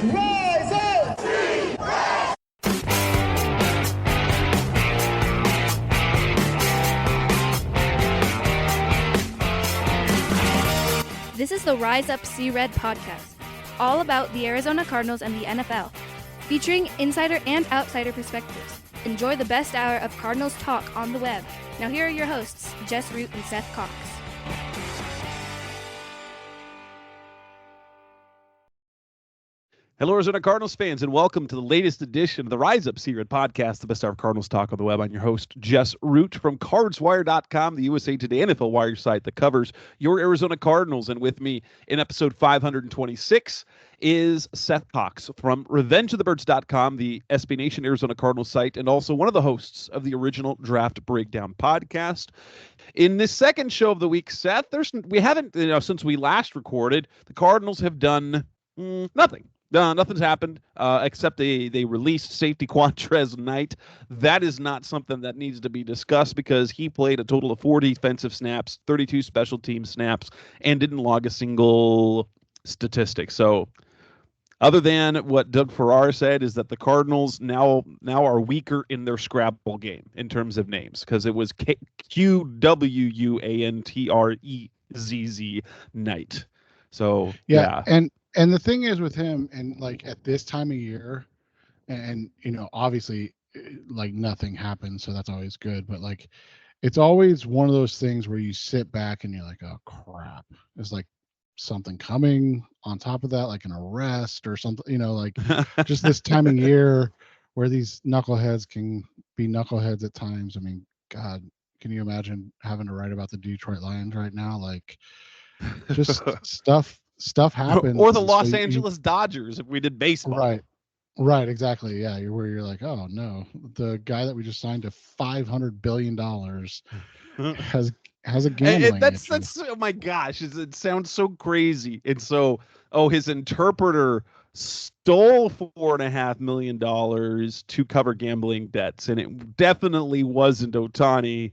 Rise up! This is the Rise Up See Red podcast, all about the Arizona Cardinals and the NFL, featuring insider and outsider perspectives. Enjoy the best hour of Cardinals talk on the web. Now here are your hosts, Jess Root and Seth Cox. Hello, Arizona Cardinals fans, and welcome to the latest edition of the Rise Up See Red podcast, the best hour of Cardinals talk on the web. I'm your host, Jess Root from CardsWire.com, the USA Today NFL Wire site that covers your Arizona Cardinals. And with me in episode 526 is Seth Cox from RevengeOfTheBirds.com, the SB Nation Arizona Cardinals site, and also one of the hosts of the original Draft Breakdown podcast. In this second show of the week, Seth, we haven't, since we last recorded, the Cardinals have done nothing. Nothing's happened except they released safety Quantrez Knight. That is not something that needs to be discussed because he played a total of 4 defensive snaps, 32 special team snaps, and didn't log a single statistic. So other than what Doug Farrar said is that the Cardinals now are weaker in their Scrabble game in terms of names because it was Quantrez Knight. So yeah. And the thing is with him, and like at this time of year, and obviously like nothing happens, so that's always good. But like, it's always one of those things where you sit back and you're like, oh crap, there's like something coming on top of that, like an arrest or something, like just this time of year where these knuckleheads can be knuckleheads at times. I mean, God, can you imagine having to write about the Detroit Lions right now? Like, just stuff happens. Or the Los Angeles Dodgers if we did baseball. Right, exactly. Yeah, where you're like, oh no, the guy that we just signed to $500 billion has a gambling that's issue. Oh my gosh, it sounds so crazy. And so his interpreter stole $4.5 million to cover gambling debts, and it definitely wasn't Ohtani.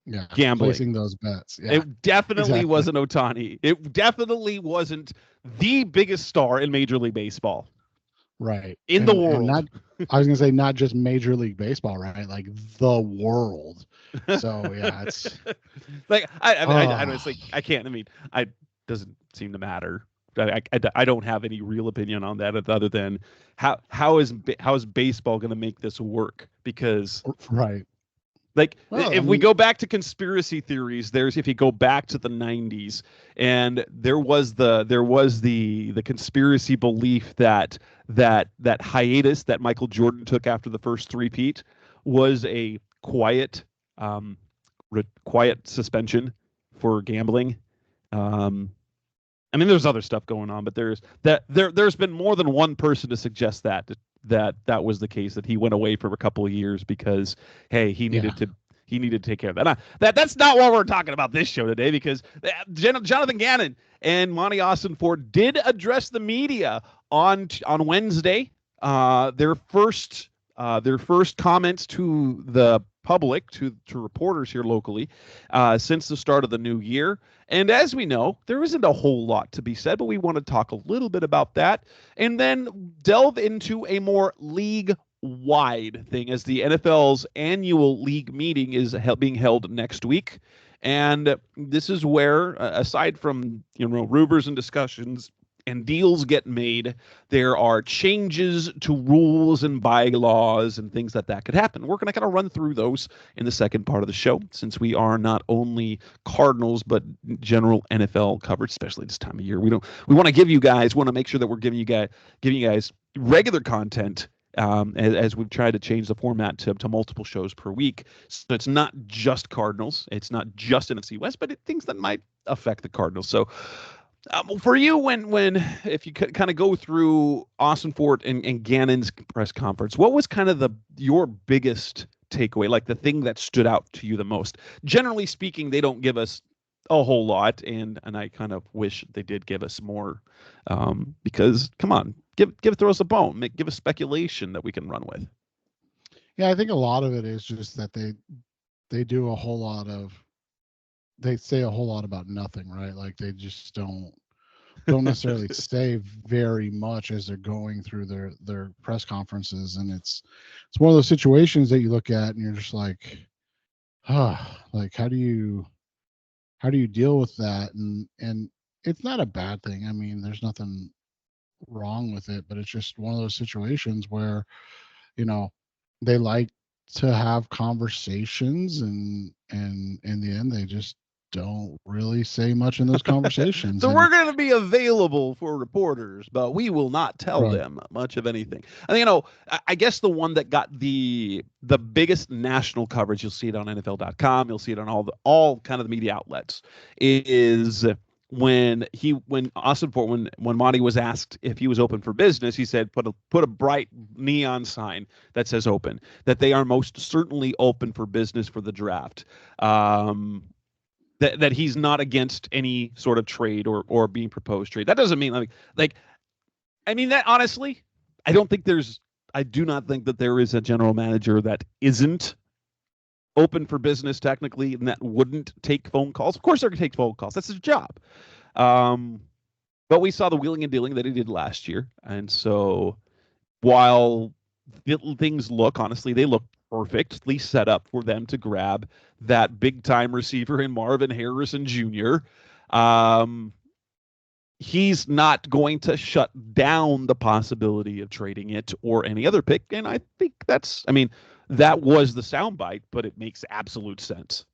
Yeah, gambling. Placing those bets. Yeah, it definitely wasn't Ohtani. It definitely wasn't the biggest star in Major League Baseball. Right. In the world. I was going to say not just Major League Baseball, right? Like the world. So, yeah, it's like, I honestly, I can't. I mean, it doesn't seem to matter. I don't have any real opinion on that other than how is baseball going to make this work? Because right. Like, we go back to conspiracy theories, if you go back to the 90s, and there was the conspiracy belief that hiatus that Michael Jordan took after the first three-peat was a quiet suspension for gambling. I mean, there's other stuff going on, but there's been more than one person to suggest that was the case, that he went away for a couple of years because, hey, he needed to take care of that. That's not what we're talking about this show today, because Jonathan Gannon and Monti Ossenfort did address the media on Wednesday. Their first comments to the public, to reporters here locally, since the start of the new year. And as we know, there isn't a whole lot to be said, but we want to talk a little bit about that and then delve into a more league-wide thing, as the NFL's annual league meeting is being held next week. And this is where, aside from rumors and discussions and deals get made, there are changes to rules and bylaws and things that could happen. We're going to kind of run through those in the second part of the show, since we are not only Cardinals but general NFL coverage, especially this time of year. We want to make sure that we're giving you guys regular content, as we've tried to change the format to multiple shows per week. So it's not just Cardinals, it's not just NFC West, but things that might affect the Cardinals. So for you, if you could kind of go through Ossenfort and Gannon's press conference, what was kind of your biggest takeaway, like the thing that stood out to you the most? Generally speaking, they don't give us a whole lot, and I kind of wish they did give us more, because come on, throw us a bone, give us speculation that we can run with. Yeah, I think a lot of it is just that they do a whole lot of, they say a whole lot about nothing, right? Like they just don't don't necessarily say very much as they're going through their press conferences, and it's one of those situations that you look at and you're just like, like how do you deal with that? And it's not a bad thing. I mean, there's nothing wrong with it, but it's just one of those situations where, you know, they like to have conversations, and in the end they just don't really say much in those conversations. So And we're going to be available for reporters, but we will not tell right. them much of anything. And I guess the one that got the biggest national coverage, you'll see it on NFL.com, you'll see it on all kind of the media outlets, is when Ossenfort, when Monti was asked if he was open for business, he said put a bright neon sign that says open, that they are most certainly open for business for the draft. That he's not against any sort of trade or being proposed trade. That doesn't mean like I mean that honestly, I do not think that there is a general manager that isn't open for business technically and that wouldn't take phone calls. Of course they're going to take phone calls. That's his job. But we saw the wheeling and dealing that he did last year. And so while things they look perfectly set up for them to grab that big time receiver in Marvin Harrison Jr. He's not going to shut down the possibility of trading it or any other pick. And I think that was the soundbite, but it makes absolute sense.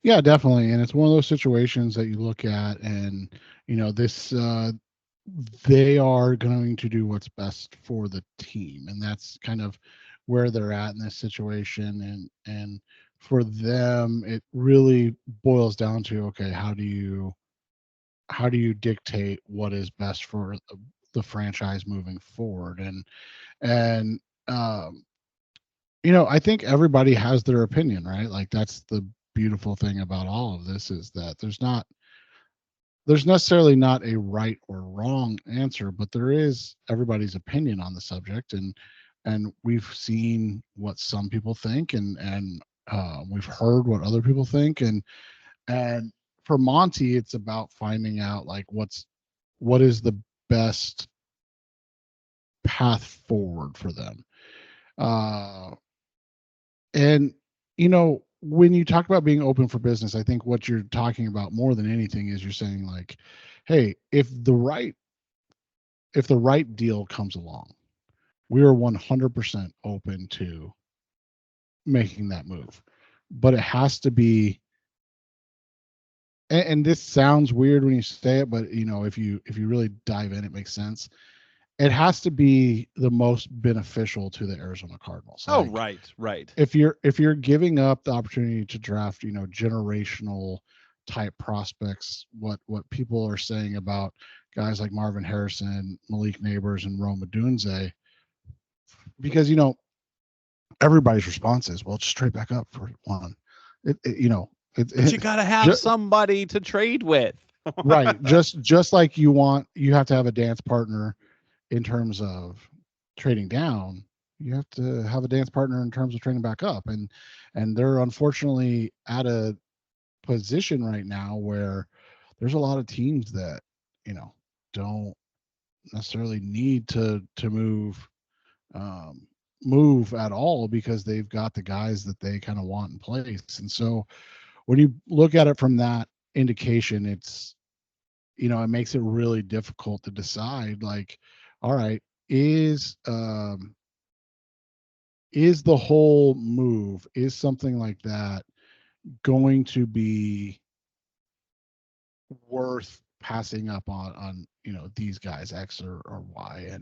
Yeah, definitely. And it's one of those situations that you look at and, this, they are going to do what's best for the team. And that's kind of where they're at in this situation. And for them, it really boils down to, okay, how do you dictate what is best for the franchise moving forward? And I think everybody has their opinion, right? Like that's the beautiful thing about all of this, is that there's necessarily not a right or wrong answer, but there is everybody's opinion on the subject. And we've seen what some people think, and we've heard what other people think. And for Monti, it's about finding out like what is the best path forward for them. And when you talk about being open for business, I think what you're talking about more than anything is you're saying like, hey, if the right deal comes along, we are 100% open to making that move. But it has to be, and this sounds weird when you say it, but if you really dive in, it makes sense. It has to be the most beneficial to the Arizona Cardinals. Oh, right. If you're giving up the opportunity to draft, generational type prospects, what people are saying about guys like Marvin Harrison, Malik Neighbors, and Rome Odunze, because everybody's response is, well, just trade back up for one. But you got to have somebody to trade with. Right. Just like you have to have a dance partner in terms of trading down, you have to have a dance partner in terms of trading back up. And they're unfortunately at a position right now where there's a lot of teams that, don't necessarily need to move at all, because they've got the guys that they kind of want in place. And so when you look at it from that indication, it's, it makes it really difficult to decide, like, all right, is the whole move, is something like that going to be worth passing up on these guys X or Y?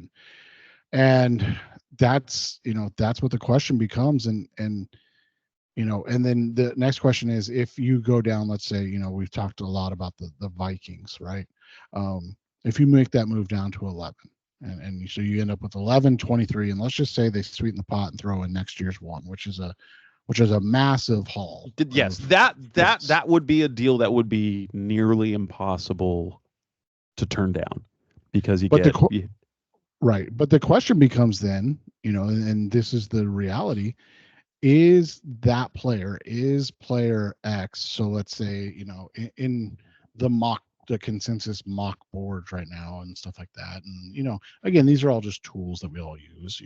And that's what the question becomes. And then the next question is, if you go down, let's say, we've talked a lot about the Vikings, right? If you make that move down to 11, and so you end up with 11, 23, and let's just say they sweeten the pot and throw in next year's one, which is a massive haul. Yes, that would be a deal that would be nearly impossible to turn down, because right. But the question becomes then, and this is the reality, is player X. So let's say, in the mock the consensus mock boards right now and stuff like that. And again, these are all just tools that we all use.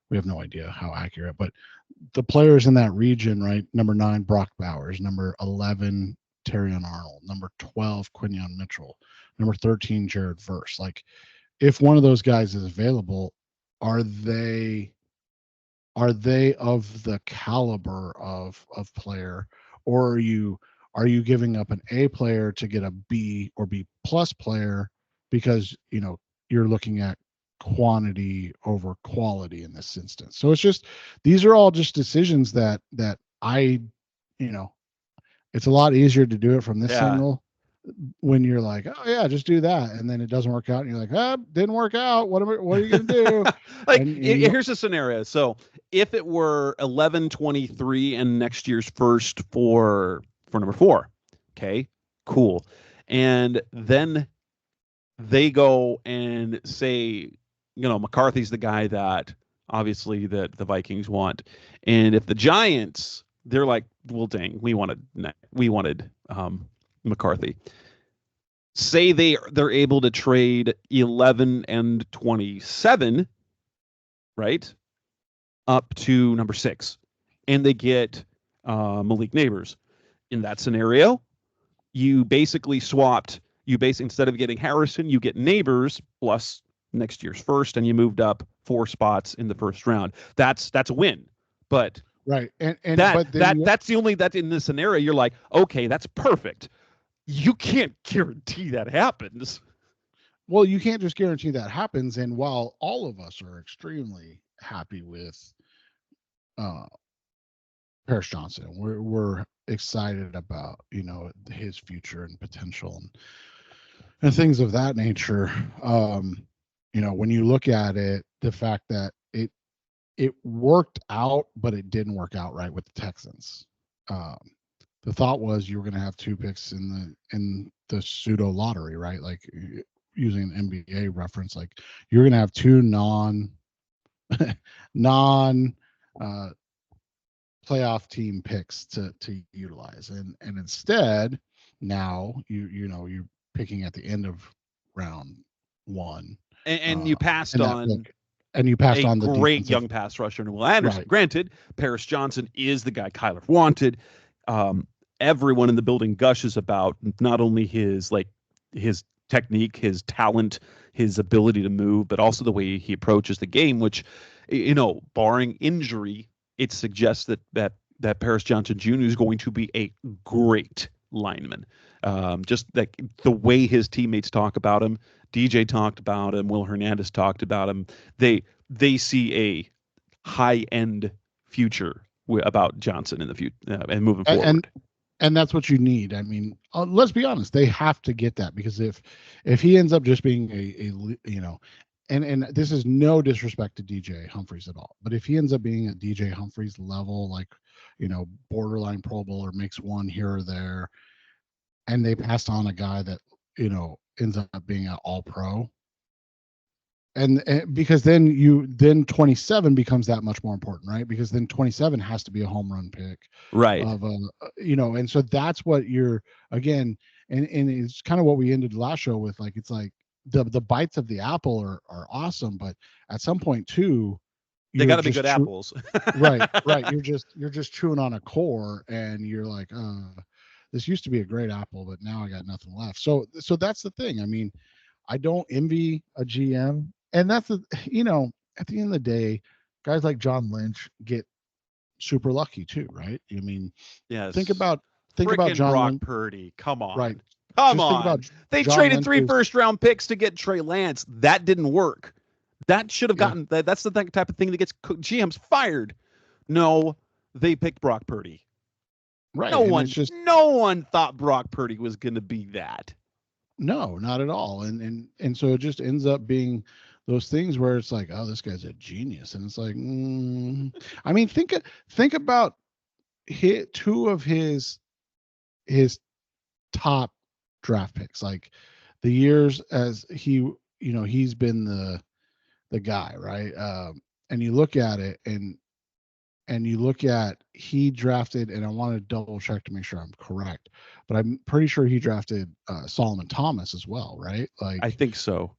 We have no idea how accurate, but the players in that region, right? Number 9, Brock Bowers. Number 11, Terrion Arnold. Number 12, Quinion Mitchell. Number 13, Jared Verse. Like, if one of those guys is available, are they of the caliber of player, or are you giving up an A player to get a B or B plus player because you're looking at quantity over quality in this instance? So it's just, these are all just decisions that I it's a lot easier to do it from this angle when you're like, oh yeah, just do that, and then it doesn't work out, and you're like, didn't work out. What are you gonna do? Here's a scenario. So if it were 11-23 and next year's first for number 4, okay, cool, and then they go and say, McCarthy's the guy that obviously that the Vikings want, and if the Giants, they're like, well, dang, we wanted McCarthy. Say they're able to trade 11 and 27, right, up to number 6, and they get Malik Neighbors. In that scenario, you basically swapped. Instead of getting Harrison, you get Neighbors plus next year's first, and you moved up 4 spots in the first round. That's a win, but. Right. And that's the only, that in this scenario, you're like, okay, that's perfect. You can't guarantee that happens. Well, you can't just guarantee that happens. And while all of us are extremely happy with Paris Johnson, we're excited about, his future and potential and things of that nature. When you look at it, the fact that it worked out, but it didn't work out right with the Texans. The thought was you were going to have 2 picks in the pseudo lottery, right? Like, using an NBA reference, like you're going to have 2 non playoff team picks to utilize, and instead now you're picking at the end of round 1, and you passed on. And you passed on the great young pass rusher in Will Anderson. Right. Granted, Paris Johnson is the guy Kyler wanted. Everyone in the building gushes about not only his technique, his talent, his ability to move, but also the way he approaches the game, which, barring injury, it suggests that Paris Johnson Jr. is going to be a great lineman. Just like the way his teammates talk about him, DJ talked about him, Will Hernandez talked about him. They see a high-end future about Johnson in the future and moving forward. And that's what you need. I mean, let's be honest, they have to get that, because if he ends up just being and this is no disrespect to DJ Humphries at all, but if he ends up being at DJ Humphries level, like, borderline Pro Bowl or makes one here or there, and they passed on a guy that, ends up being an all pro, and because then 27 becomes that much more important, right? Because then 27 has to be a home run pick, right? And so that's what you're, again, and it's kind of what we ended last show with. Like, it's like the bites of the apple are awesome, but at some point too, they got to be good apples. right. You're just chewing on a core, and you're like, this used to be a great apple, but now I got nothing left. So that's the thing. I mean, I don't envy a GM, and that's at the end of the day, guys like John Lynch get super lucky too, right? I mean, yes. Think about John Brock Purdy. Come on, right? Come on. They John traded Lynch's 3 first-round picks to get Trey Lance. That didn't work. That should have gotten. That's the type of thing that gets GMs fired. No, they picked Brock Purdy. Right. No one thought Brock Purdy was going to be that. No, not at all. And so it just ends up being those things where it's like, oh, this guy's a genius, and it's like, I mean, think about 2 of his top draft picks, like the years as he's been the guy, right? And you look at it, and and you look at he drafted, and I want to double check to make sure I'm correct, but I'm pretty sure he drafted Solomon Thomas as well, right? Like I think so.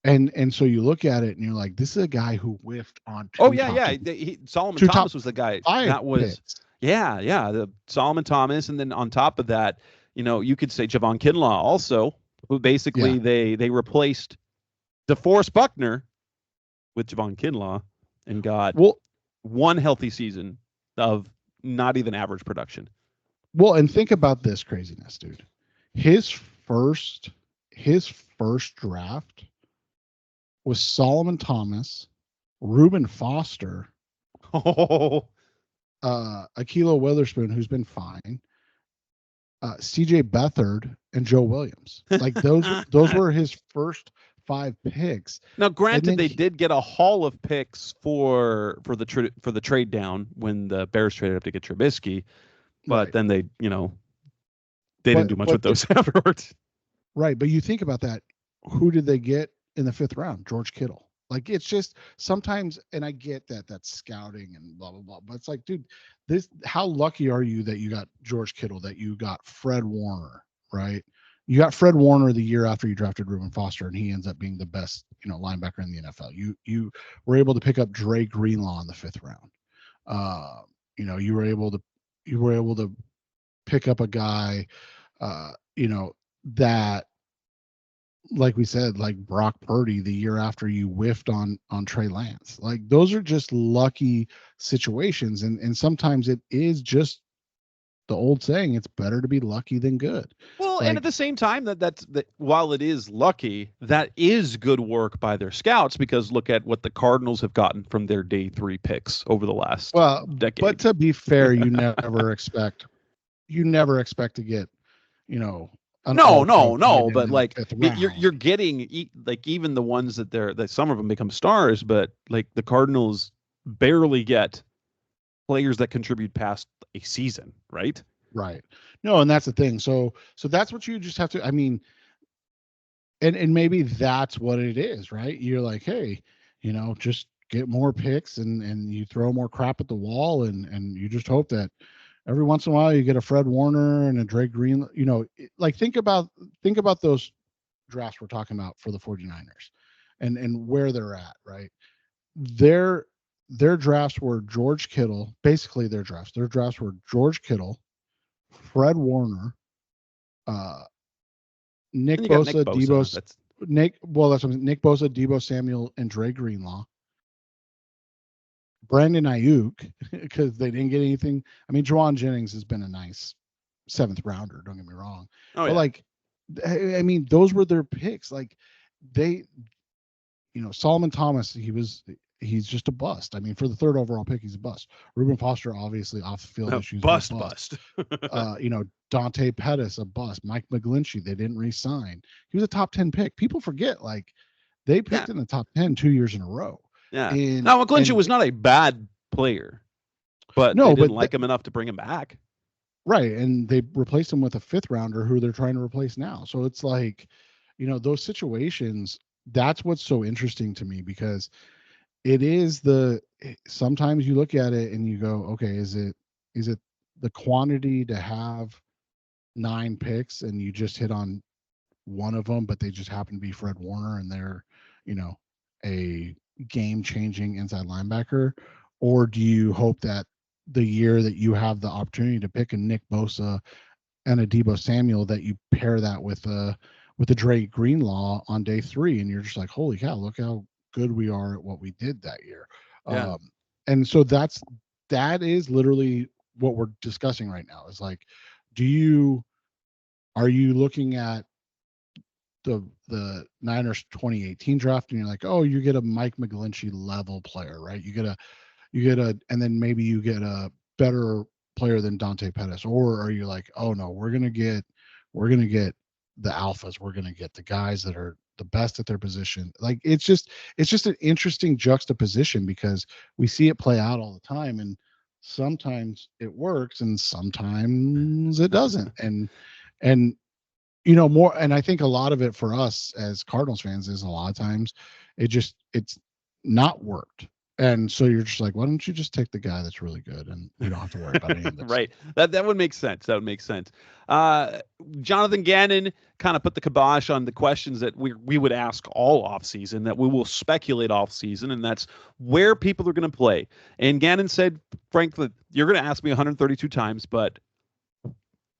and so you look at it and you're like, this is a guy who whiffed on Oh two yeah, top yeah. Solomon Thomas was the guy that was. picks. Yeah, yeah. The Solomon Thomas, and then on top of that, you could say Javon Kinlaw also, who basically they replaced DeForest Buckner with Javon Kinlaw and got one healthy season of not even average production. Well, and think about this craziness, dude. His first draft was Solomon Thomas, Reuben Foster, Akilo Witherspoon, who's been fine, CJ Beathard, and Joe Williams. Like those were his first 5 picks. Now, granted, they did get a haul of picks for the trade down when the Bears traded up to get Trubisky, but then they didn't do much with those afterwards. Right, but you think about that. Who did they get in the 5th round? George Kittle. Like, it's just sometimes, and I get that's scouting and blah blah blah, but it's like, dude, how lucky are you that you got George Kittle, that you got Fred Warner, right? You got Fred Warner the year after you drafted Reuben Foster, and he ends up being the best, linebacker in the NFL. You were able to pick up Dre Greenlaw in the 5th round. You were able to pick up a guy, that, like we said, like Brock Purdy the year after you whiffed on Trey Lance. Like, those are just lucky situations, and sometimes it is just the old saying, it's better to be lucky than good. Well, and at the same time, that while it is lucky, that is good work by their scouts, because look at what the Cardinals have gotten from their day 3 picks over the last decade. But to be fair, you never expect to get, no, but like you're getting like even the ones that some of them become stars, but like the Cardinals barely get players that contribute past a season, right? Right. No, and that's the thing. So that's what you just have to, I mean, and maybe that's what it is, right? You're like, hey, just get more picks and you throw more crap at the wall, and you just hope that every once in a while you get a Fred Warner and a Dre Green, like think about those drafts we're talking about for the 49ers and where they're at, right? Their drafts were George Kittle, basically their drafts were George Kittle, Fred Warner, Nick Bosa, Nick Bosa, Deebo Samuel, and Dre Greenlaw. Brandon Ayuk, because they didn't get anything. I mean, Juwan Jennings has been a nice 7th rounder, don't get me wrong. But like, I mean, those were their picks. Like, they, Solomon Thomas, he's just a bust. I mean, for the 3rd overall pick, he's a bust. Reuben Foster, obviously off the field issues. Bust. Dante Pettis, a bust. Mike McGlinchey, they didn't re-sign. He was a top 10 pick. People forget, like, they picked in the top 10 2 years in a row. Yeah. Now, McGlinchey was not a bad player, but they didn't like him enough to bring him back. Right. And they replaced him with a 5th rounder who they're trying to replace now. So it's like, those situations, that's what's so interesting to me, because it is sometimes you look at it and you go, okay, is it the quantity to have 9 picks and you just hit on one of them, but they just happen to be Fred Warner and they're, a game-changing inside linebacker? Or do you hope that the year that you have the opportunity to pick a Nick Bosa and a Deebo Samuel, that you pair that with a Dre Greenlaw on day 3, and you're just like, holy cow, look how good we are at what we did that year. Yeah. And so that is literally what we're discussing right now, is like, are you looking at the Niners 2018 draft and you're like, oh, you get a Mike McGlinchey level player, right? You get a, and then maybe you get a better player than Dante Pettis, or are you like, oh no, we're gonna get the alphas, we're gonna get the guys that are the best at their position? Like, it's just an interesting juxtaposition, because we see it play out all the time, and sometimes it works and sometimes it doesn't. And more, and I think a lot of it for us as Cardinals fans is a lot of times it's not worked. And so you're just like, why don't you just take the guy that's really good, and you don't have to worry about any of this. Right. That would make sense. That would make sense. Jonathan Gannon kind of put the kibosh on the questions that we would ask all offseason, that we will speculate offseason, and that's where people are going to play. And Gannon said, frankly, you're going to ask me 132 times, but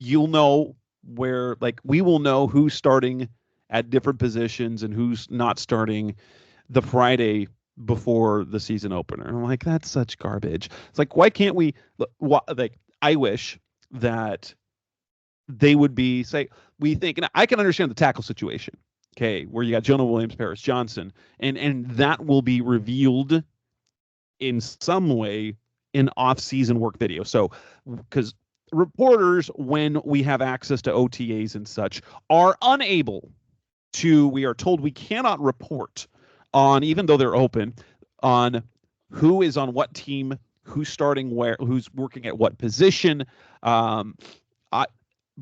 you'll know where, like, we will know who's starting at different positions and who's not starting the Friday before the season opener. And I'm like, that's such garbage. It's like, why can't we, like, I wish that they would be, say, we think, and I can understand the tackle situation, okay, where you got Jonah Williams, Paris Johnson, and that will be revealed in some way in off-season work video. So, because reporters, when we have access to OTAs and such, are unable to, we are told we cannot report on, even though they're open, on who is on what team, who's starting where, who's working at what position.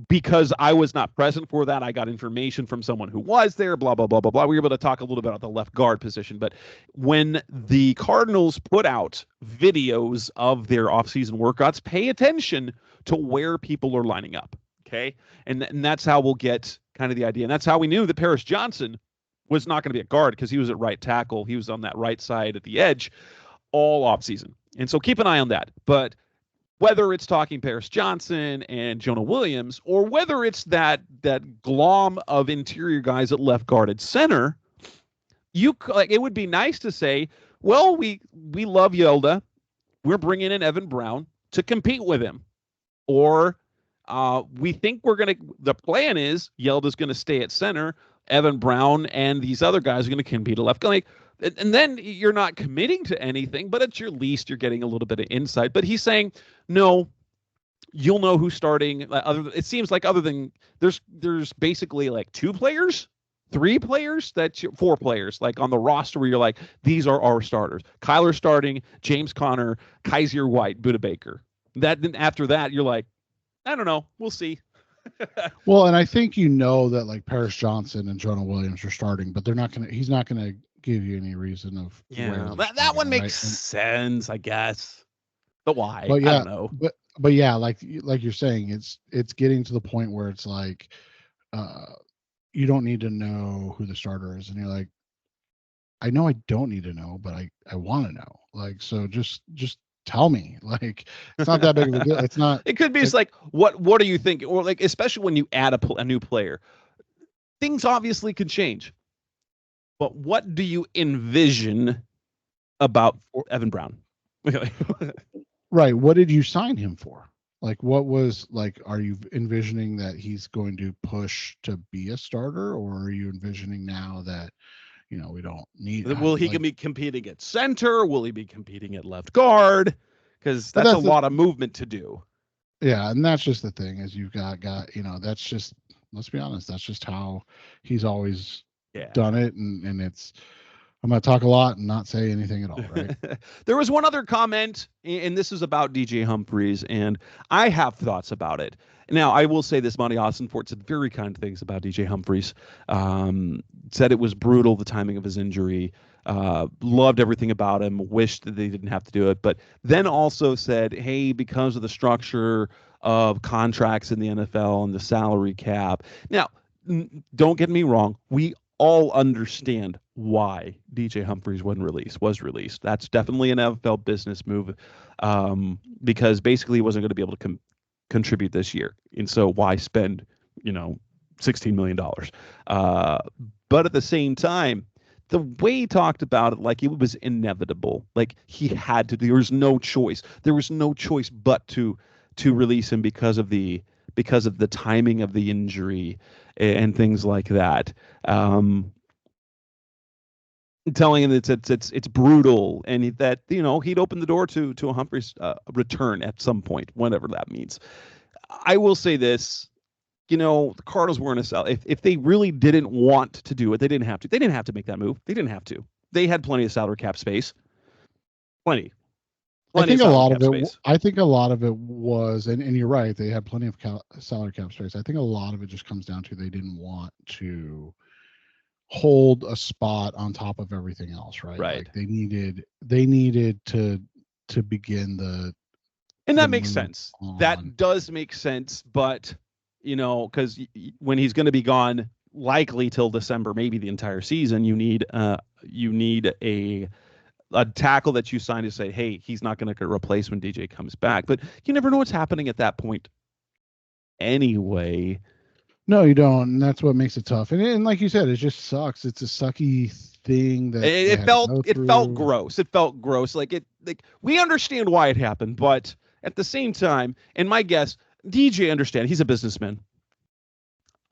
Because I was not present for that, I got information from someone who was there, blah, blah, blah, blah, blah. We were able to talk a little bit about the left guard position. But when the Cardinals put out videos of their offseason workouts, pay attention to where people are lining up, okay? And that's how we'll get kind of the idea. And that's how we knew that Paris Johnson was not going to be a guard, because he was at right tackle. He was on that right side at the edge all offseason. And so keep an eye on that. But whether it's talking Paris Johnson and Jonah Williams, or whether it's that glom of interior guys at left guard at center, it would be nice to say, well, we love Yelda. We're bringing in Evan Brown to compete with him. Or we think the plan is Yelda's going to stay at center. Evan Brown and these other guys are going to compete at left guard. And then you're not committing to anything, but at your least you're getting a little bit of insight. But he's saying, no, you'll know who's starting. It seems like other than there's basically like 2 players, 3 players, 4 players, like on the roster where you're like, these are our starters. Kyler starting, James Conner, Kaiser White, Budda Baker. Then after that, you're like, I don't know, we'll see. Well, and I think that like Paris Johnson and Jonah Williams are starting, but he's not gonna give you any reason of that one makes sense, I guess. But why? But yeah, I don't know. But yeah, like you're saying, it's getting to the point where it's like you don't need to know who the starter is, and you're like, I know I don't need to know, but I want to know. Like, so just tell me. Like, it's not that big of a deal. It's not. It could be like, what are you thinking? Or like, especially when you add a new player, things obviously could change. But what do you envision about Evan Brown? Right. What did you sign him for? Like, what was, like, are you envisioning that he's going to push to be a starter, or are you envisioning now that, we don't need. Will he be competing at center? Will he be competing at left guard? Because that's a lot of movement to do. Yeah, and that's just the thing, is you've got that's just, let's be honest, that's just how he's always done it, and it's, I'm going to talk a lot and not say anything at all, right? There was one other comment, and this is about DJ Humphries, and I have thoughts about it. Now, I will say this, Monti Ossenfort said very kind things about DJ Humphries. Said it was brutal, the timing of his injury. Loved everything about him, wished that they didn't have to do it, but then also said, hey, because of the structure of contracts in the NFL and the salary cap. Now, don't get me wrong, we all understand why DJ Humphries was released. That's definitely an NFL business move, because basically he wasn't going to be able to contribute this year. And so why spend, $16 million? But at the same time, the way he talked about it, like it was inevitable, like he had to, there was no choice. There was no choice but to release him because of the timing of the injury and things like that. Telling him that it's brutal, and that he'd open the door to a Humphries return at some point, whatever that means. I will say this, the Cardinals weren't a sell. If they really didn't want to do it, they didn't have to. They didn't have to make that move. They didn't have to. They had plenty of salary cap space. Plenty. I think a lot of it was, and you're right, they had plenty of salary cap space. I think a lot of it just comes down to they didn't want to hold a spot on top of everything else, right? Right. Like they needed to begin And the that makes move sense. on. That does make sense, but because when he's going to be gone, likely till December, maybe the entire season, you need a tackle that you sign to say, hey, he's not going to get replaced when DJ comes back. But you never know what's happening at that point anyway. No, you don't, and that's what makes it tough. And like you said, it just sucks. It's a sucky thing that It felt gross. It felt gross. Like we understand why it happened, but at the same time, and my guess, DJ understand. He's a businessman.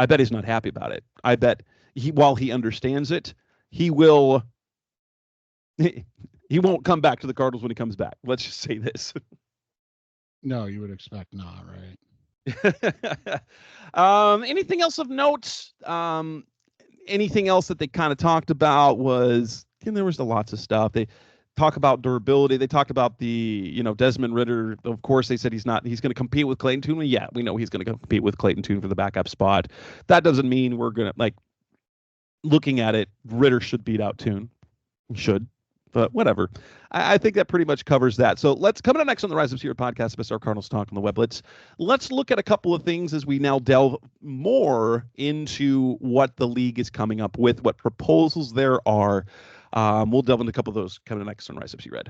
I bet he's not happy about it. I bet while he understands it, he will. He won't come back to the Cardinals when he comes back. Let's just say this. No, you would expect not, right? Anything else of note? Anything else that they kind of talked about was, there was lots of stuff. They talk about durability. They talked about the, Desmond Ridder. Of course, they said he's going to compete with Clayton Tune. Yeah, we know he's going to compete with Clayton Tune for the backup spot. That doesn't mean we're going to, looking at it, Ridder should beat out Tune. Should. But whatever. I think that pretty much covers that. So coming up next on the Rise of Secret podcast, Mr. Cardinals Talk on the web. Let's look at a couple of things as we now delve more into what the league is coming up with, what proposals there are. We'll delve into a couple of those coming next on Rise of Secret.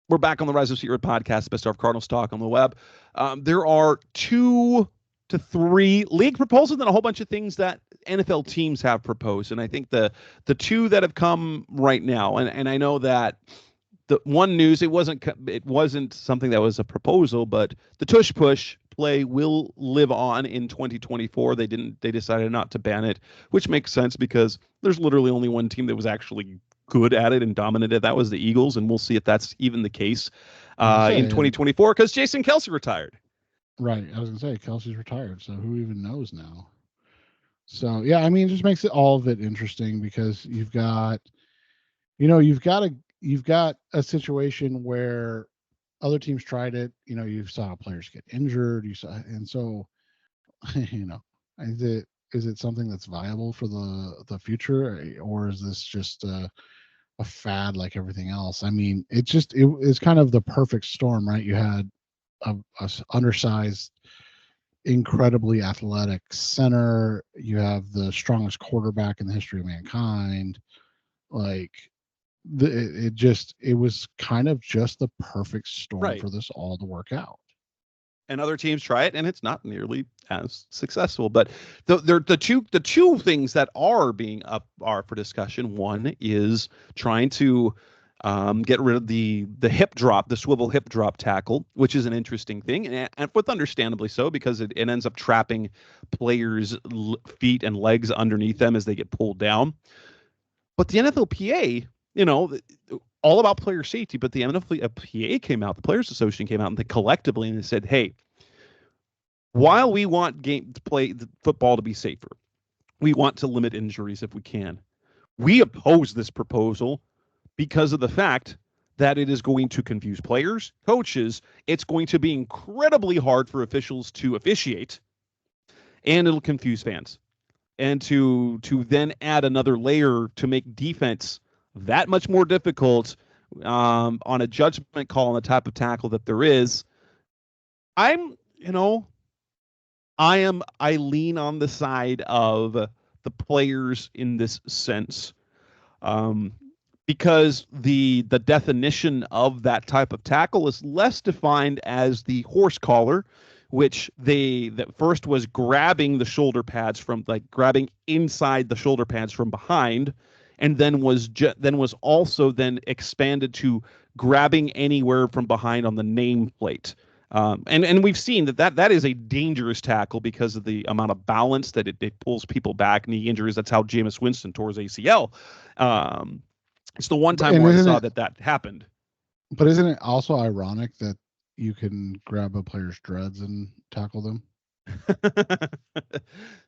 We're back on the Rise of Secret podcast, Best of Cardinals Talk on the web. There are 2 to 3 league proposals and a whole bunch of things that NFL teams have proposed. And I think the 2 that have come right now, and I know that the one news, it wasn't something that was a proposal, but the tush push play will live on in 2024. They decided not to ban it, which makes sense because there's literally only one team that was actually good at it and dominant. That was the Eagles, and we'll see if that's even the case in 2024 because Jason Kelce retired. Right. I was going to say Kelsey's retired, so who even knows now? So, yeah, I mean, it just makes all of it interesting because you've got a situation where other teams tried it. You saw players get injured. And so, is it something that's viable for the future, or is this just a fad like everything else? I mean, it's kind of the perfect storm, right? You had a undersized, incredibly athletic center. You have the strongest quarterback in the history of mankind. It was kind of just the perfect storm for this all to work out. And other teams try it, and it's not nearly as successful. But the two things that are being up are for discussion. One is trying to get rid of the hip drop, the swivel hip drop tackle, which is an interesting thing, and with understandably so, because it ends up trapping players' feet and legs underneath them as they get pulled down. But the NFLPA, all about player safety, but the NFLPA came out, the Players Association came out, and they collectively and they said, hey, while we want football to be safer, we want to limit injuries if we can. We oppose this proposal because of the fact that it is going to confuse players, coaches. It's going to be incredibly hard for officials to officiate, and it'll confuse fans. And to then add another layer to make defense that much more difficult on a judgment call on the type of tackle that there is, I lean on the side of the players in this sense. Because the definition of that type of tackle is less defined as the horse collar, which that first was grabbing the shoulder pads grabbing inside the shoulder pads from behind, and then was also expanded to grabbing anywhere from behind on the nameplate. And we've seen that is a dangerous tackle because of the amount of balance that it pulls people back, knee injuries. That's how Jameis Winston tore his ACL. It's the one time where I saw that happened. But isn't it also ironic that you can grab a player's dreads and tackle them?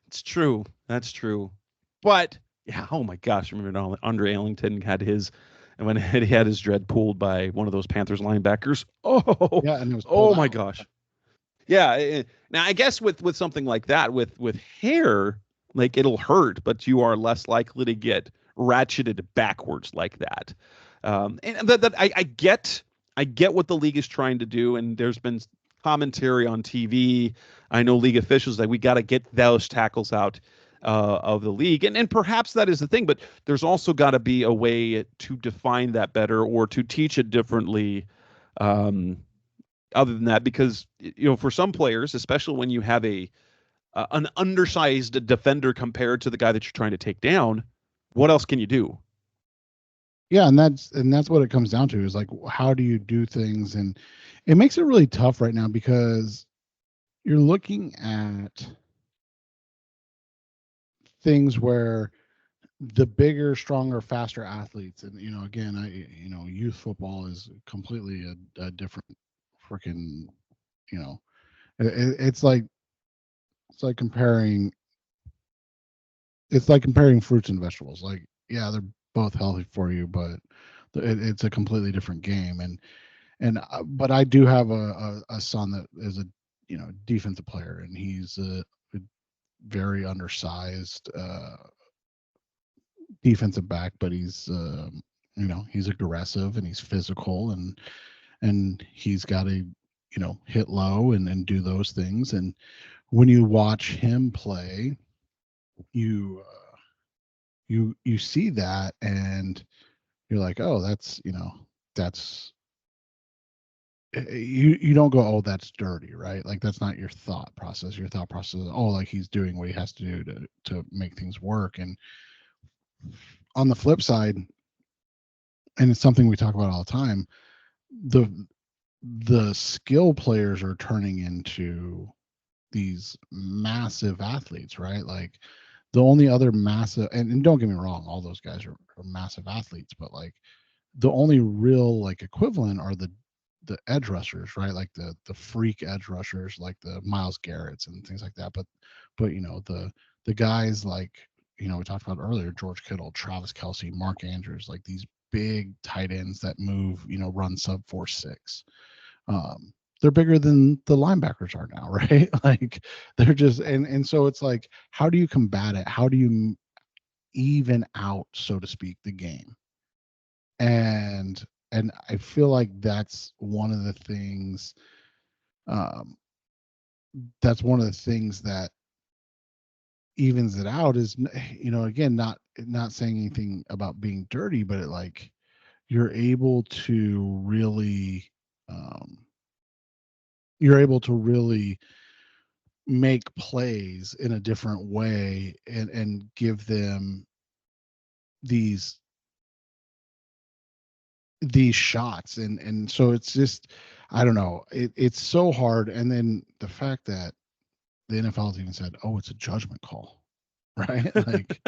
It's true. That's true. But yeah, oh my gosh, remember Andre Ellington when he had his dread pulled by one of those Panthers linebackers. Oh, yeah, and it was my gosh. Yeah. Now I guess with something like that, with hair, Like, it'll hurt, but you are less likely to get ratcheted backwards like that. And that I get what the league is trying to do, and there's been commentary on TV. I know league officials that we got to get those tackles out of the league, and perhaps that is the thing. But there's also got to be a way to define that better or to teach it differently. Other than that, because for some players, especially when you have an undersized defender compared to the guy that you're trying to take down, what else can you do? Yeah, and that's what it comes down to, is like, how do you do things? And it makes it really tough right now because you're looking at things where the bigger, stronger, faster athletes, and again, youth football is completely a different freaking, it's like comparing fruits and vegetables. Like, yeah, they're both healthy for you, but it's a completely different game. But I do have a son that is a defensive player, and he's a very undersized defensive back, but he's he's aggressive and he's physical, and he's got to hit low and do those things. And when you watch him play, you see that, and you're like, oh, that's you don't go, oh, that's dirty, right? Like, that's not your thought process. Your thought process is, oh, like, he's doing what he has to do to make things work. And on the flip side, and it's something we talk about all the time, the skill players are turning into these massive athletes, right? Like, the only other massive, and don't get me wrong, all those guys are massive athletes, but like, the only real like equivalent are the edge rushers, right? Like the freak edge rushers, like the Myles Garretts and things like that. But the guys like, we talked about earlier, George Kittle, Travis Kelce, Mark Andrews, like these big tight ends that move, run sub 4.6. They're bigger than the linebackers are now, right? Like, they're just, and so it's like, how do you combat it? How do you even out, so to speak, the game? And I feel like that's one of the things. That's one of the things that evens it out. Is, again, not saying anything about being dirty, but it, like, you're able to really make plays in a different way, and give them these shots. And so it's just, I don't know, it's so hard. And then the fact that the NFL has even said, oh, it's a judgment call, right? Like,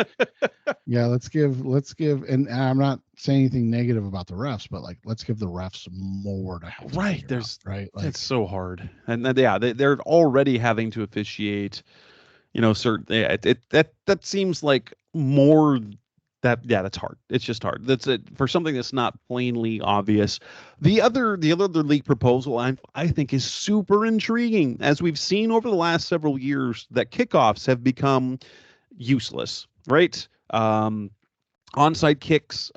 yeah, let's give, and I'm not saying anything negative about the refs, but like, let's give the refs more to help. Right. Right. Like, It's so hard. And then, yeah, they're already having to officiate, certain, that seems like more that's hard. It's just hard. That's it for something that's not plainly obvious. The other league proposal I think is super intriguing, as we've seen over the last several years that kickoffs have become useless, right? Onside kicks,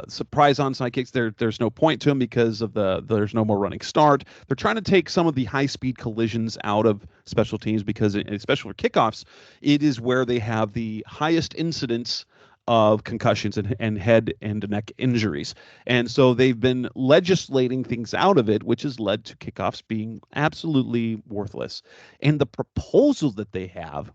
surprise onside kicks. There's no point to them because of there's no more running start. They're trying to take some of the high speed collisions out of special teams because, especially for kickoffs, it is where they have the highest incidence of concussions and head and neck injuries. And so they've been legislating things out of it, which has led to kickoffs being absolutely worthless. And the proposal that they have,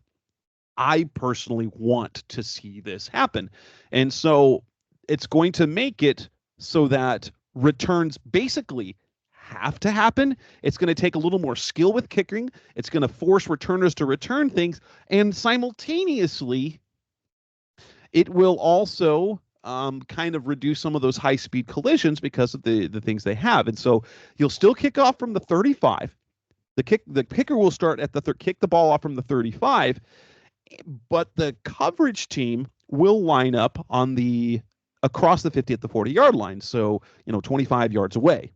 I personally want to see this happen. And so it's going to make it so that returns basically have to happen. It's going to take a little more skill with kicking. It's going to force returners to return things. And simultaneously, it will also kind of reduce some of those high-speed collisions because of the things they have. And so you'll still kick off from the 35. The kicker will start at kick the ball off from the 35, but the coverage team will line up on across the 50 at the 40-yard line. So, 25 yards away.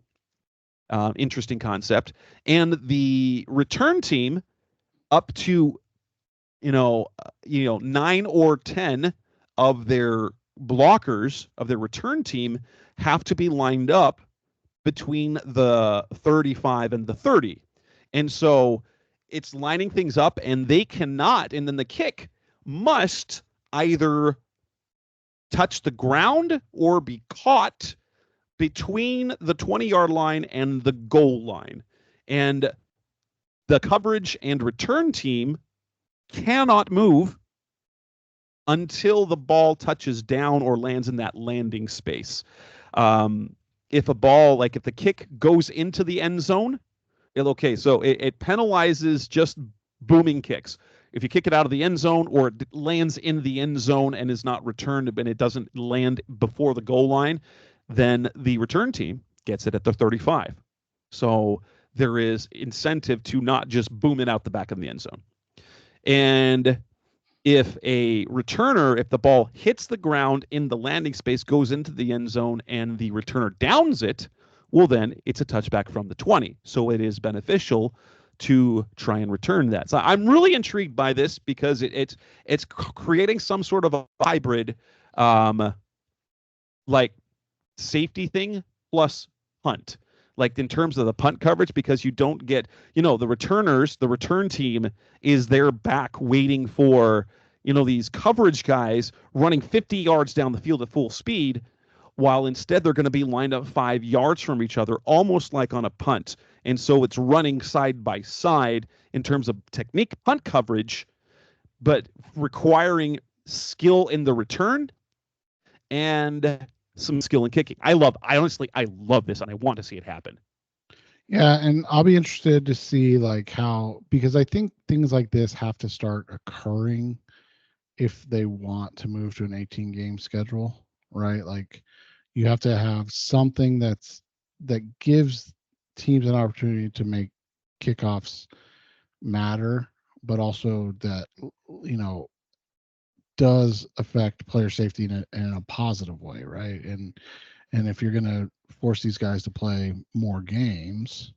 Interesting concept. And the return team up to 9 or 10 of their blockers of their return team have to be lined up between the 35 and the 30. And so it's lining things up, and they cannot, and then the kick must either touch the ground or be caught between the 20-yard line and the goal line. And the coverage and return team cannot move until the ball touches down or lands in that landing space. If the kick goes into the end zone, so it penalizes just booming kicks. If you kick it out of the end zone or it lands in the end zone and is not returned and it doesn't land before the goal line, then the return team gets it at the 35. So there is incentive to not just boom it out the back of the end zone. And if a returner, if the ball hits the ground in the landing space, goes into the end zone, and the returner downs it, well, then it's a touchback from the 20. So it is beneficial to try and return that. So I'm really intrigued by this because it's creating some sort of a hybrid, like safety thing plus punt. Like in terms of the punt coverage, because you don't get, the returners, the return team is there back waiting for, these coverage guys running 50 yards down the field at full speed, while instead they're going to be lined up 5 yards from each other, almost like on a punt. And so it's running side by side in terms of technique punt coverage, but requiring skill in the return and some skill in kicking. I love this, and I want to see it happen. Yeah, and I'll be interested to see because I think things like this have to start occurring if they want to move to an 18-game schedule, right? Like you have to have something that gives teams an opportunity to make kickoffs matter, but also that does affect player safety in a positive way, right? And if you're going to force these guys to play more games,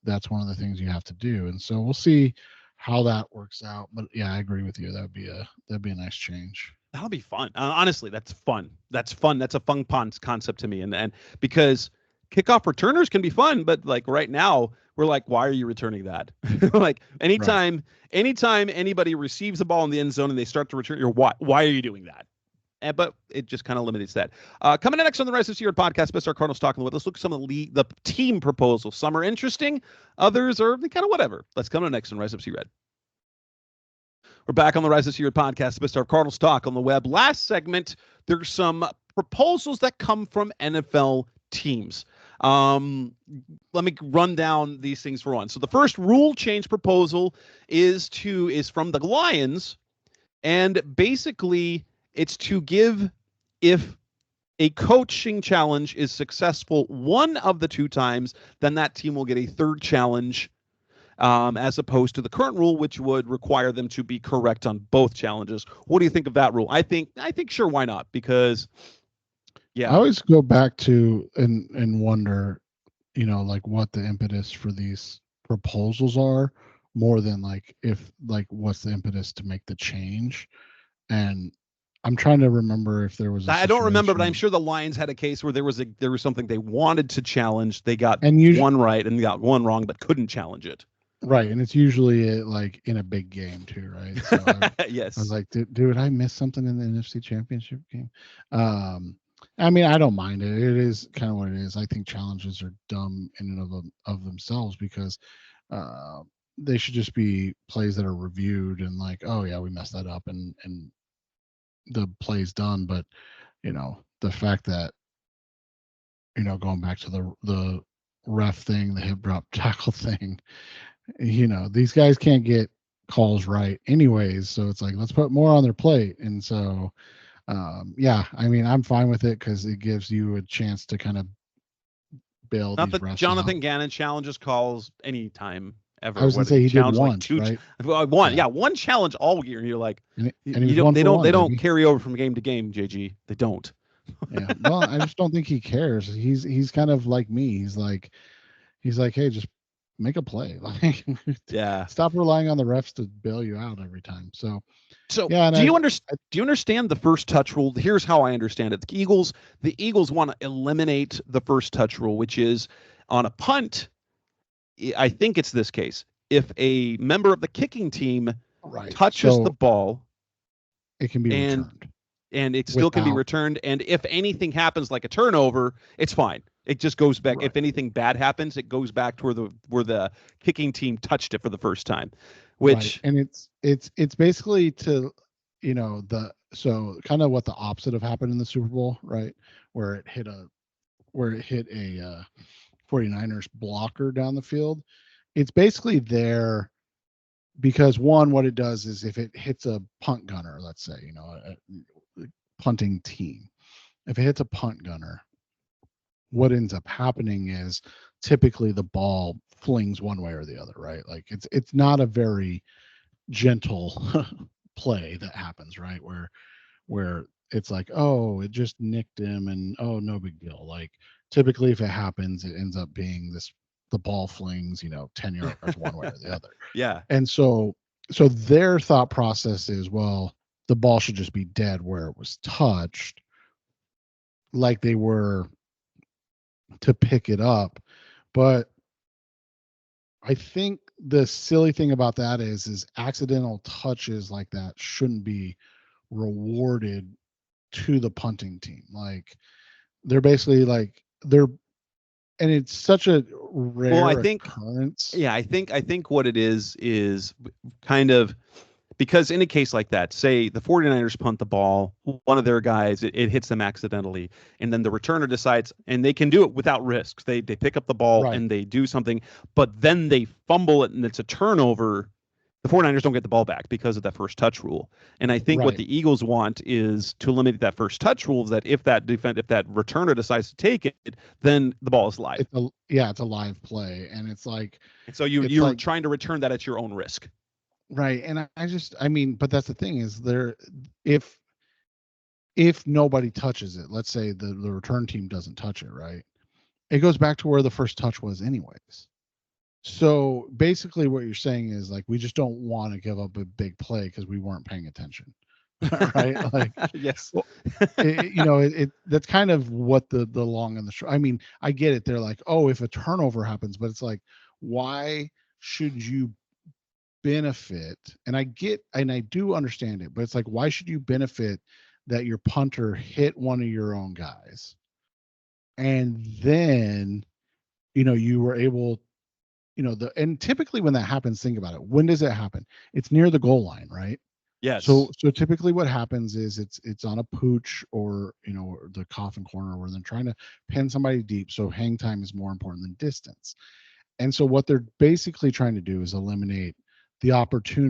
that's one of the things you have to do. And so we'll see how that works out. But yeah, I agree with you. That'd be a nice change. That'll be fun. Honestly, that's fun. That's fun. That's a fun concept to me. And because kickoff returners can be fun, but like right now we're like, why are you returning that? Like anytime anybody receives the ball in the end zone and they start to return, why are you doing that? But it just kind of limits that. Coming in next on the Rise of Seaward podcast, Best Our Cardinals talking with. Let's look at some of the team proposals. Some are interesting, others are kind of whatever. Let's come to next on Rise of Seaward. We're back on the Rise of Seaward podcast, Best Our Cardinals talk on the web. Last segment, there's some proposals that come from NFL teams. Let me run down these things for one. So the first rule change proposal is from the Lions, and basically it's to give, if a coaching challenge is successful one of the 2 times, then that team will get a third challenge, as opposed to the current rule, which would require them to be correct on both challenges. What do you think of that rule? I think sure, why not? Because yeah, I always go back to and wonder, what the impetus for these proposals are, more than what's the impetus to make the change. And I'm trying to remember if there was. I don't remember, but I'm sure the Lions had a case where there was something they wanted to challenge. They got one right and got one wrong, but couldn't challenge it. Right, and it's usually in a big game too, right? So yes. I was like, dude, I missed something in the NFC Championship game. I mean, I don't mind it. It is kind of what it is. I think challenges are dumb in and of themselves, because they should just be plays that are reviewed and oh yeah, we messed that up, and the play's done. But the fact that going back to the ref thing, the hip drop tackle thing, these guys can't get calls right anyways, so it's let's put more on their plate. And so yeah, I mean, I'm fine with it because it gives you a chance to kind of bail not these that refs Jonathan out. Gannon challenges calls anytime ever. I was gonna say he did once, right? One challenge all year. And you're like, and they don't carry over from game to game, JG. They don't. Yeah, well, I just don't think he cares. He's kind of like me. He's like, hey, just make a play. Like, Yeah. stop relying on the refs to bail you out every time. So yeah, do you I understand the first touch rule? Here's how I understand it. The Eagles want to eliminate the first touch rule, which is on a punt. I think it's this case. If a member of the kicking team touches the ball, it can be returned. And it still can be returned. And if anything happens like a turnover, it's fine. It just goes back. Right. If anything bad happens, it goes back to where the kicking team touched it for the first time. Which and it's basically to, so kind of what the opposite of happened in the Super Bowl, right? Where it hit a 49ers blocker down the field. It's basically there because what it does is if it hits a punt gunner, let's say, a punting team, if it hits a punt gunner, what ends up happening is typically the ball flings one way or the other, right? Like it's not a very gentle play that happens, right? Where it's like, oh, it just nicked him and oh, no big deal. Like typically if it happens, it ends up being the ball flings, 10 yards one way or the other. Yeah. And so their thought process is, well, the ball should just be dead where it was touched, like they were to pick it up. But I think the silly thing about that is accidental touches like that shouldn't be rewarded to the punting team. Like they're basically like and it's such a rare occurrence. Yeah, I think what it is kind of because in a case like that, say the 49ers punt the ball, one of their guys, it hits them accidentally, and then the returner decides, and they can do it without risks. They pick up the ball and they do something, but then they fumble it and it's a turnover. The 49ers don't get the ball back because of that first touch rule. And I think what the Eagles want is to eliminate that first touch rule, that if that returner decides to take it, then the ball is live. It's a live play. And it's like, and so you're trying to return that at your own risk. Right. And I mean, but that's the thing is if nobody touches it, let's say the return team doesn't touch it, right? It goes back to where the first touch was anyways. So basically what you're saying is like, we just don't want to give up a big play because we weren't paying attention. Right. Like, yes. Well, that's kind of what the long and the short, I mean, I get it. They're like, oh, if a turnover happens, but it's like, why should you benefit? And I do understand it, but it's like, why should you benefit that your punter hit one of your own guys and then you were able, and typically when that happens, think about it, when does it happen? It's near the goal line, right? Yes. So typically what happens is it's on a pooch or the coffin corner where they're trying to pin somebody deep, so hang time is more important than distance. And so what they're basically trying to do is eliminate the opportunity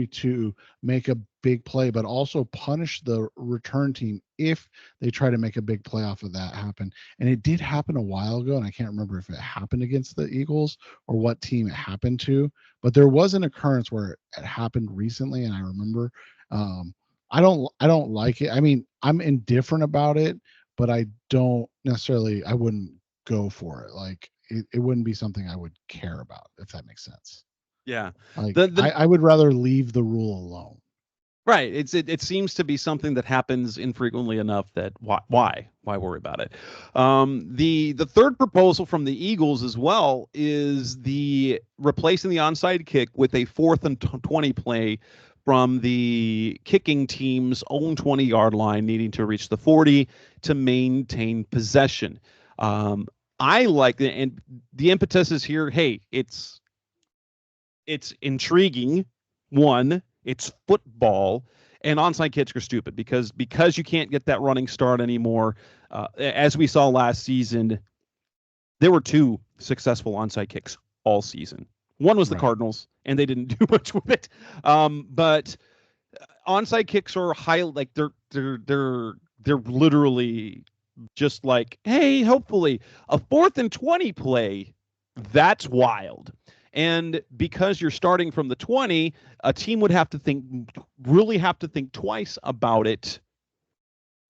to make a big play, but also punish the return team if they try to make a big play off of that happen. And it did happen a while ago, and I can't remember if it happened against the Eagles or what team it happened to, but there was an occurrence where it happened recently, and I remember I don't like it. I mean, I'm indifferent about it, but I wouldn't go for it. Like it wouldn't be something I would care about, if that makes sense. Yeah. Like I would rather leave the rule alone. Right. It seems to be something that happens infrequently enough that why worry about it? The third proposal from the Eagles as well is the replacing the onside kick with a 4th and 20 play from the kicking team's own 20-yard line, needing to reach the 40 to maintain possession. I like it, and the impetus is here. Hey, it's intriguing. One, it's football, and onside kicks are stupid because you can't get that running start anymore. As we saw last season, there were 2 successful onside kicks all season. One was the Cardinals, and they didn't do much with it. But onside kicks are they're literally just like, hey, hopefully a 4th and 20 play. That's wild. And because you're starting from the 20, a team would really have to think twice about it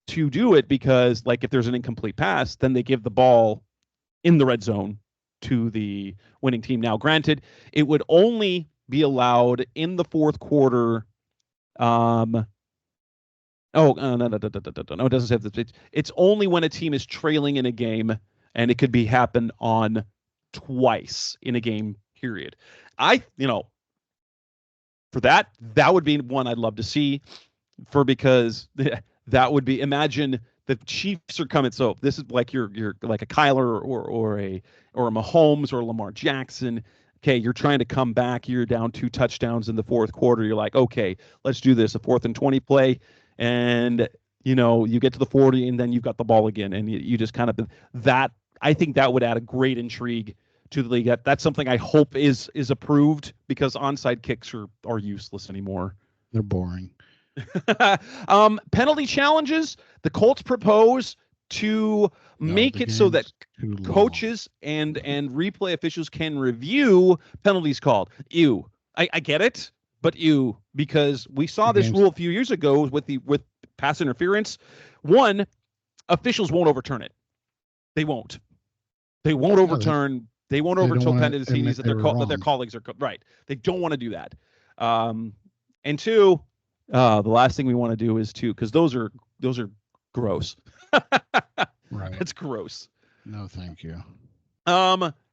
to do it, because like if there's an incomplete pass, then they give the ball in the red zone to the winning team. Now, granted, it would only be allowed in the fourth quarter. No, it doesn't say that. It's only when a team is trailing in a game, and it could be happen on twice in a game period. For that would be one I'd love to see, because that would be, imagine the Chiefs are coming. So this is like you're like a Kyler or a Mahomes or Lamar Jackson. Okay, you're trying to come back. You're down 2 touchdowns in the fourth quarter. You're like, okay, let's do this. A 4th and 20 play, and you get to the 40, and then you've got the ball again, and you just kind of that. I think that would add a great intrigue to the league. That's something I hope is approved, because onside kicks are useless anymore. They're boring. Penalty challenges. The Colts propose to make it so that coaches and replay officials can review penalties called. I get it, but because we saw this rule a few years ago with pass interference. One, officials won't overturn it. They won't overturn. They won't overturn penalties that their colleagues are right. They don't want to do that. And 2, the last thing we want to do is because those are gross. Right. That's gross. No, thank you.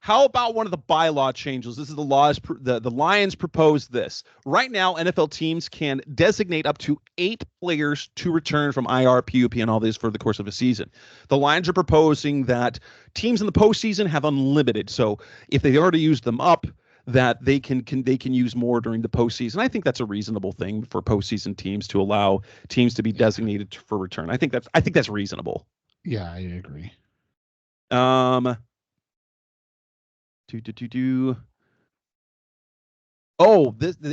How about one of the bylaw changes? This is the laws. The Lions proposed this. Right now, NFL teams can designate up to 8 players to return from IR, PUP, and all this for the course of a season. The Lions are proposing that teams in the postseason have unlimited. So if they already used them up, that they can use more during the postseason. I think that's a reasonable thing for postseason teams, to allow teams to be designated for return. I think that's reasonable. Yeah, I agree. Oh,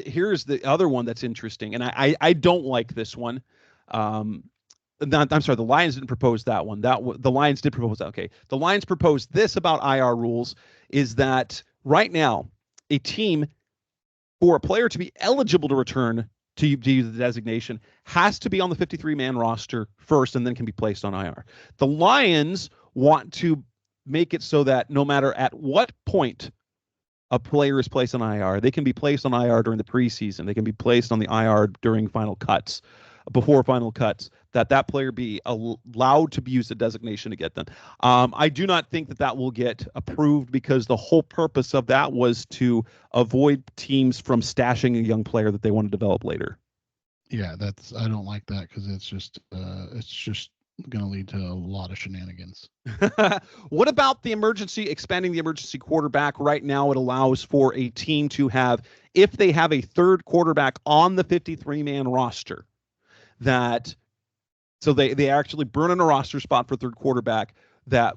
here's the other one that's interesting, and I don't like this one. I'm sorry, the Lions didn't propose that one. The Lions did propose that. Okay, the Lions proposed this about IR rules, is that right now, a team, for a player to be eligible to return to use the designation, has to be on the 53-man roster first, and then can be placed on IR. The Lions want to make it so that no matter at what point a player is placed on IR, they can be placed on IR during the preseason. They can be placed on the IR during before final cuts, that player be allowed to use the designation to get them. I do not think that will get approved, because the whole purpose of that was to avoid teams from stashing a young player that they want to develop later. Yeah, I don't like that, because it's just going to lead to a lot of shenanigans. What about expanding the emergency quarterback? Right now, it allows for a team to have, if they have a third quarterback on the 53-man roster, so they actually burn in a roster spot for third quarterback, that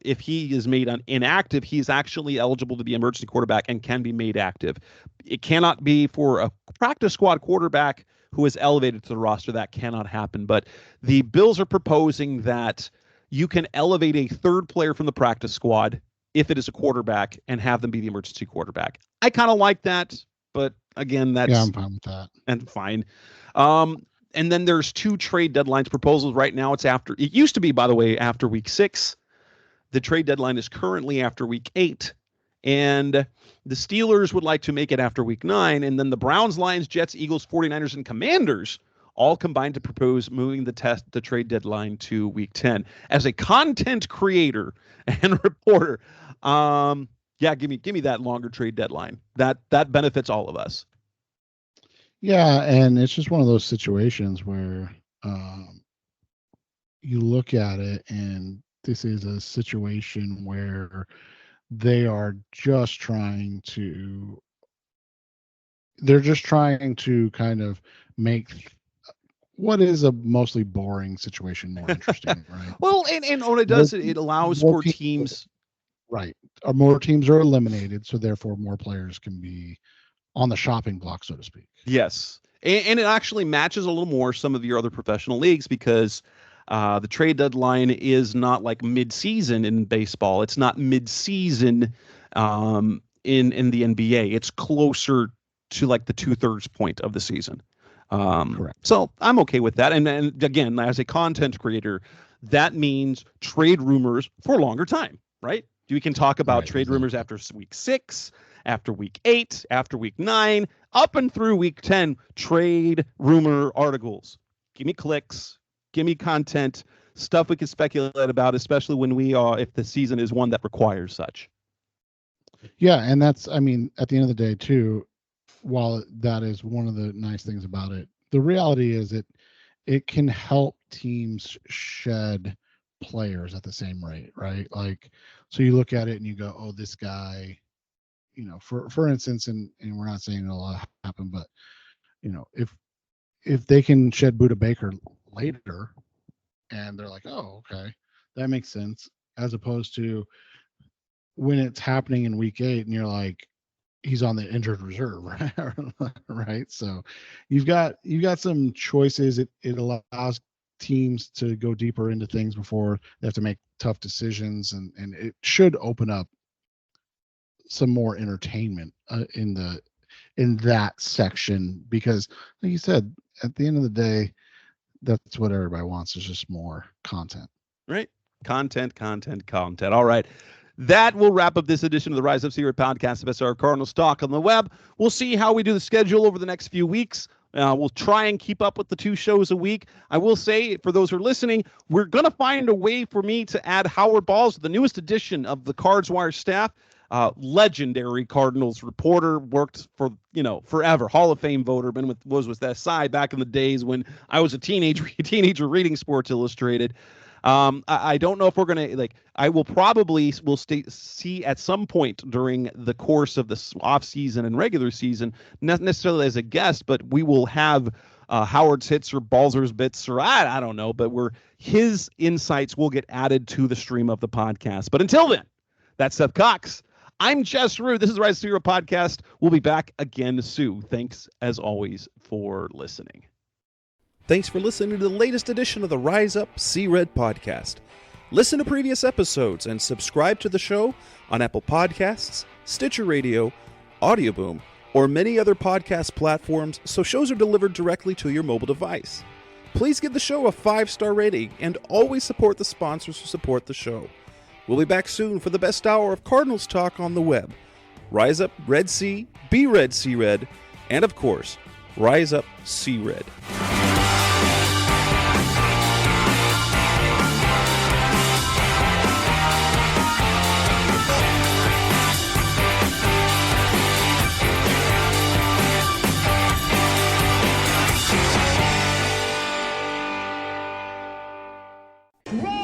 if he is made inactive, he's actually eligible to be emergency quarterback and can be made active. It cannot be for a practice squad quarterback who is elevated to the roster. That cannot happen. But the Bills are proposing that you can elevate a third player from the practice squad if it is a quarterback and have them be the emergency quarterback. I kind of like that, but again, I'm fine with that. And fine. And then there's 2 trade deadlines proposals. Right now, it used to be, by the way, after week 6. The trade deadline is currently after week 8. And the Steelers would like to make it after week 9. And then the Browns, Lions, Jets, Eagles, 49ers, and Commanders all combined to propose moving the trade deadline to week 10. As a content creator and reporter, give me that longer trade deadline. That benefits all of us. Yeah, and it's just one of those situations where you look at it, and this is a situation where they are just trying to kind of make what is a mostly boring situation more interesting, right? Well, and what it does, it allows for teams. Right. More teams are eliminated, so therefore more players can be on the shopping block, so to speak. Yes. And it actually matches a little more some of your other professional leagues, because the trade deadline is not like mid-season in baseball. It's not mid-season in the NBA. It's closer to like the 2/3 point of the season. Correct. So I'm okay with that. And again, as a content creator, that means trade rumors for a longer time, right? We can talk about Right, trade exactly. rumors after week 6, after week 8, after week 9, up and through week 10. Trade rumor articles. Give me clicks. Give me content. Stuff we can speculate about, especially when if the season is one that requires such. Yeah, and that's, I mean, at the end of the day too, while that is one of the nice things about it, the reality is it can help teams shed players at the same rate, right? Like, so you look at it and you go, oh, this guy, for instance, and we're not saying it'll happen, but if they can shed Buda Baker later, and they're like, oh, okay, that makes sense, as opposed to when it's happening in week 8 and you're like, he's on the injured reserve, right? So you've got some choices. It allows teams to go deeper into things before they have to make tough decisions, and it should open up some more entertainment in that section, because like you said, at the end of the day, that's what everybody wants, is just more content. Right? Content. All right. That will wrap up this edition of the Rise Up C Red podcast of SR Cardinals Talk on the web. We'll see how we do the schedule over the next few weeks. We'll try and keep up with the 2 shows a week. I will say, for those who are listening, we're going to find a way for me to add Howard Balls, the newest edition of the Cards Wire staff. Legendary Cardinals reporter, worked for, forever. Hall of Fame voter, was with SI back in the days when I was a teenager reading Sports Illustrated. I don't know if we're going to, I will see at some point during the course of the off season and regular season, not necessarily as a guest, but we will have Howard's hits or Balzer's bits, or I don't know, but his insights will get added to the stream of the podcast. But until then, that's Seth Cox. I'm Jess Rue. This is the Rise Zero podcast. We'll be back again soon. Thanks, as always, for listening. Thanks for listening to the latest edition of the Rise Up See Red podcast. Listen to previous episodes and subscribe to the show on Apple Podcasts, Stitcher Radio, Audioboom, or many other podcast platforms so shows are delivered directly to your mobile device. Please give the show a 5-star rating and always support the sponsors who support the show. We'll be back soon for the best hour of Cardinals talk on the web. Rise up, Red Sea, be Red, See Red, and of course, Rise Up, See Red. Roll!